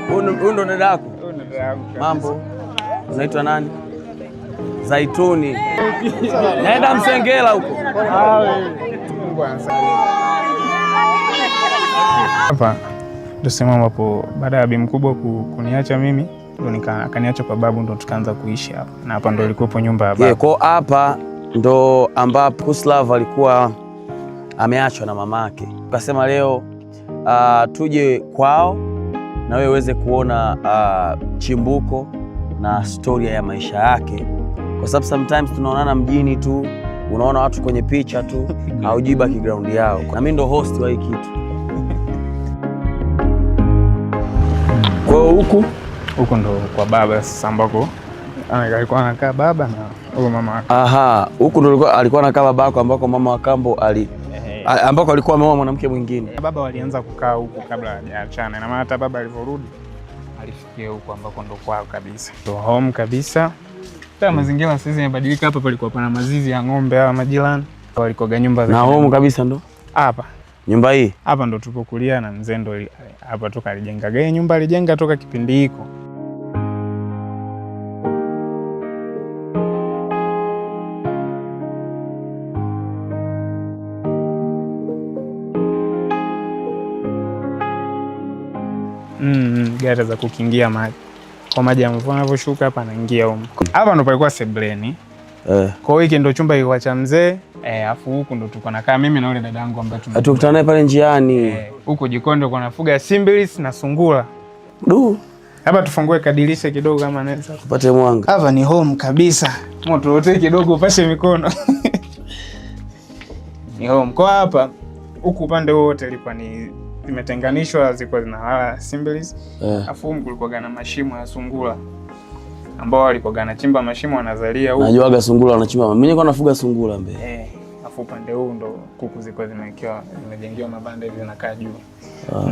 Huyu ndo dada yako? Mambo. Unaitwa nani? Zaituni. Naenda Msengela huko. Hapa ndio sehemu ambapo baada ya bibi mkubwa kuniacha mimi ndo akaniacha kwa babu, ndo tukaanza kuishi hapa, na hapa ndo ilikuwa nyumba ya babu. Yeah, kwa hapa ndo ambapo Gustav alikuwa ameachwa na mamake. Tukasema leo tuje kwao na wewe uweze kuona chimbuko na historia ya maisha yake, kwa sababu sometimes tunaonana mjini tu, unaona watu kwenye picha tu, haujui background yao. Na mimi ndo host wa hii kitu. Kwa huko ndo kwa baba sasa, ambako alikuwa anakaa baba na huyo mama wake. Aha, huko ndo alikuwa anakaa babako, ambako mama wa kambo ambako alikuwa ameoa mwanamke mwingine. Baba walianza kukaa huko kabla hajaachana, na maana hata baba alivyorudi alifikia huko ambako ndo kwao kabisa, ndo home kabisa. Hata mazingira sasa yamebadilika. Hapa palikuwa pana mazizi ya ng'ombe hawa majirani, walikoga nyumba za na home kabisa. Ndo hapa nyumba hii hapa ndo tulipokulia, na mzee ndo hapa toka alijenga gani nyumba, alijenga toka kipindi hiko. Gari za kukingia maji, kwa maji ya mvua yanavyoshuka hapa anaingia huko. Hapa ndo palikuwa sebleni. Kwa hiyo hiki ndo chumba kilikuwa cha mzee. Afu huku ndo tulikuwa nakaa mimi na yule dada yangu ambaye tukutana naye pale njiani. Huko jikoni ndo kwa nafuga simbilis na sungura. Hapa tufungue kadirisha kidogo kama naweza kupate mwanga. Hapa ni home kabisa. Moto wote kidogo upashe mikono. Ni home. Kwa hapa huku upande wote ilikuwa ni zimetenganishwa, zilikuwa zinalala simbilis. Afu huko kulikuwa na mashimo ya sungura ambao walikuwa wanachimba mashimo wanazalia huko. Najuaga sungura wanachimba. Mimi nilikuwa nafuga sungura mbele. Afu upande huu ndo kuku zilikuwa zimewekewa, zimejengewa mabanda hivi zinakaa juu.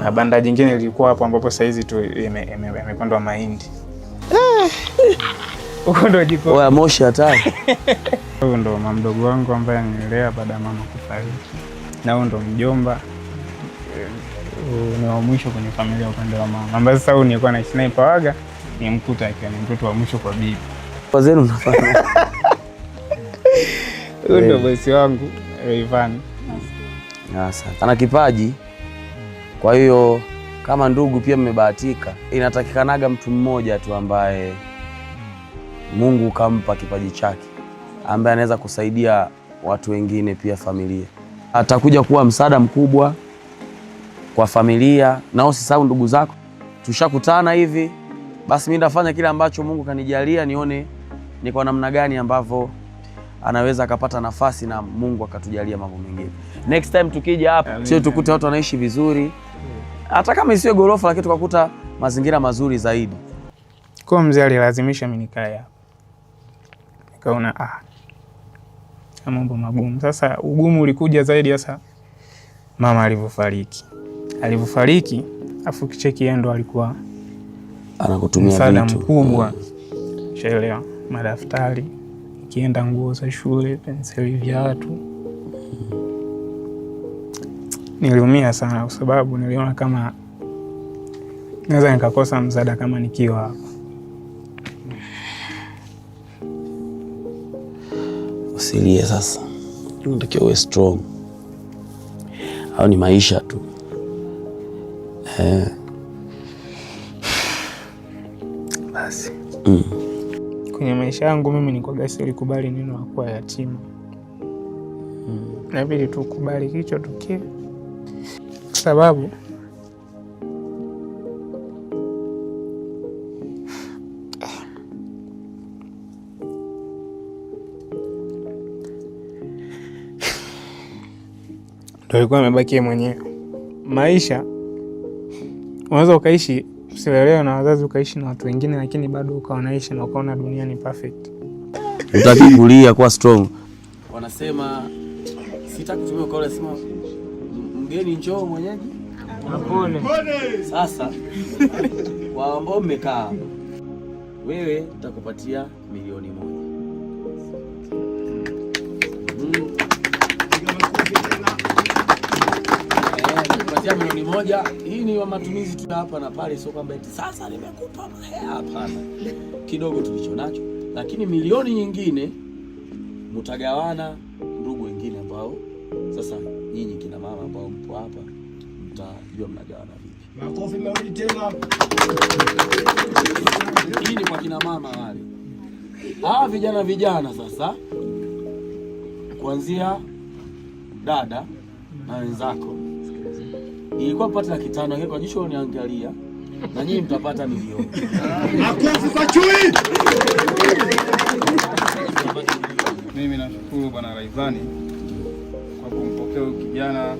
Na banda jingine lilikuwa hapo ambapo saa hizi tu imepandwa mahindi. Huko ndo jiko. Oya, moshi hatari. Huyo ndo mama mdogo wangu ambaye anilea baada ya mama kufariki. Na huyo ndo mjomba ni wa mwisho kwenye familia upande wa mama, ambaye sasa nilikuwa naishi naye Pawaga, ni mkuta akiwa ni mtoto wa mwisho kwa bibi. Kwa zenu unafanya. Huyo ndo bosi wangu Ivan. Asante. Ana kipaji. Kwa hiyo kama ndugu pia mmebahatika, inatakikanaga mtu mmoja tu ambaye Mungu kampa kipaji chake, ambaye anaweza kusaidia watu wengine pia familia. Atakuja kuwa msaada mkubwa kwa familia, na usisahau ndugu zako. Tushakutana hivi, basi mimi nitafanya kile ambacho Mungu kanijalia, nione ni kwa namna gani ambavyo anaweza akapata nafasi na Mungu akatujalia mambo mengine. Next time tukija hapa, sio tukute watu wanaishi vizuri, hata kama isiwe gorofa, lakini tukakuta mazingira mazuri zaidi. Kwa mzee alilazimisha mimi nikae hapa. Nikaona mambo magumu. Sasa ugumu ulikuja zaidi sasa mama alivyofariki, afu kicheki endo alikuwa anakutumia msaada mkubwa. Shaelewa, madaftari, kienda nguo za shule, penseli, viatu. Niliumia sana kwa sababu niliona kama naweza nikakosa msaada kama nikiwa hapa. Usilie sasa. Unatakiwa uwe strong. Au ni maisha tu. Basi. Kwenye maisha yangu mimi nilikuwa silikubali neno la kuwa yatima. Inabidi tu kubali hicho tukio. Kwa sababu ndio alikuwa amebakia mwenyewe. Maisha unaweza ukaishi usilelewe na wazazi, ukaishi na watu wengine, lakini bado ukawa unaishi na ukaona dunia ni perfect. Utaki kulia, kuwa strong. Wanasema sitaki kutumia kauli, sema mgeni njoo mwenyeji apone. Sasa kwa ambao mmekaa, wewe nitakupatia milioni 1. kupatia milioni moja. Hii ni wa matumizi tu hapa na pale, sio kwamba eti sasa nimekupa mahela, hapana. Kidogo tulicho nacho, lakini milioni nyingine mtagawana ndugu wengine ambao sasa nyinyi kina mama ambao mpo hapa mtajua mnagawana vipi. Makofi mawili tena. Hii ni kwa kina mama wale. Vijana sasa, kuanzia dada na wenzako, ilikuwa mpata 500, lakini kwa jisho uniangalia na nyinyi mtapata milioni. Makofi kwa chui. Mimi nashukuru Bwana Raivani kwa kumpokea kijana,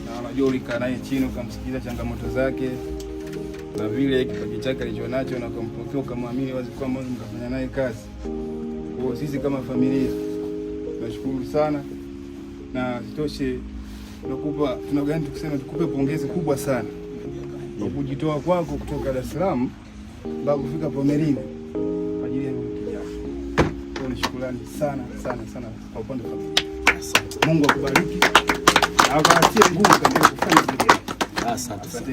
na unajua ulikaa naye chini ukamsikiliza changamoto zake na vile kipaji chake alichonacho, na kumpokea ukamwamini wazi kwamba mkafanya naye kazi. Kwa sisi kama familia tunashukuru sana, na sitoshe tukupe pongezi kubwa sana kwa kujitoa kwako kutoka Dar es Salaam mpaka kufika Pomerini kwa ajili ya kijana. Kwa shukrani sana kwa upande wa familia. Mungu akubariki na akupatie nguvu katika kufanya hili. Asante sana.